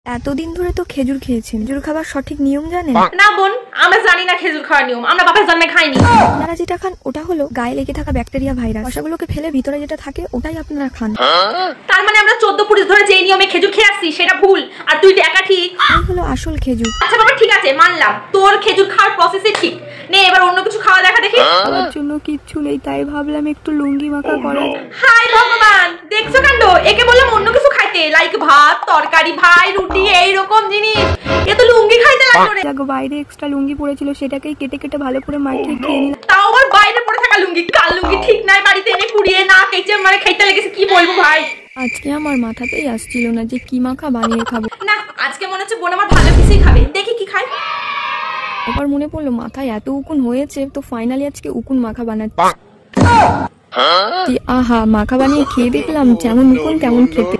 এতদিন ধরে তো খেজুর খেয়েছেন, খেজুর খাবার সঠিক নিয়ম জানেন না বোন, আমরা জানি না খেজুর খাওয়ার নিয়ম, আমরা বাপের জন্মে খাইনি। আপনারা যেটা খান ওটা হলো গায়ে লেগে থাকা ব্যাকটেরিয়া ভাইরাস, মশাগুলোকে ফেলে ভিতরে যেটা থাকে ওটাই আপনারা খান। তার মানে আমরা 14 পুরুষ ধরে যে নিয়মে খেজুর খেয়ে আসছি সেটা ভুল, আর তুই একা ঠিক। এই হলো আসল খেজুর। আচ্ছা বাবা ঠিক আছে, মানলাম তোর খেজুর খাওয়ার প্রসেসই ঠিক। নে এবার অন্য কিছু খাওয়া দেখা দেখি। আমার জন্য কিচ্ছু নেই, তাই ভাবলাম একটু লুঙ্গি মাখা করা। হাই ভগবান, দেখছো কাণ্ড, একে বললাম অন্য কিছু খাইতে, লাইক ভাত তরকারি ভাই রুটি এইরকম জিনিস, এ তো লুঙ্গি খাইতে লাগলো রে। দেখো বাইরে এক্সট্রা লুঙ্গি পড়েছিল, সেটাকেই কেটে কেটে ভালো করে মাখিয়ে খেয়ে নিলাম। তাও আবার বাইরে পড়ে থাকা লুঙ্গি, কাল লুঙ্গি ঠিক নাই, বাড়িতে এনে কুড়িয়ে না কেচে মানে খাইতে লেগেছে, কি বলবো ভাই। আজকে আমার মাথাতেই আসছিল না যে কি মাখা বানিয়ে খাবো। না আজকে মনে হচ্ছে বোন আমার ভালো কিছুই খাবে, দেখি কি খাই। আবার মনে পড়লো মাথায় এত উকুন হয়েছে, তো ফাইনালি আজকে উকুন মাখা বানাচ্ছি। আহা, মাখা বানিয়ে খেয়ে দেখলাম যেমন উকুন তেমন খেতে।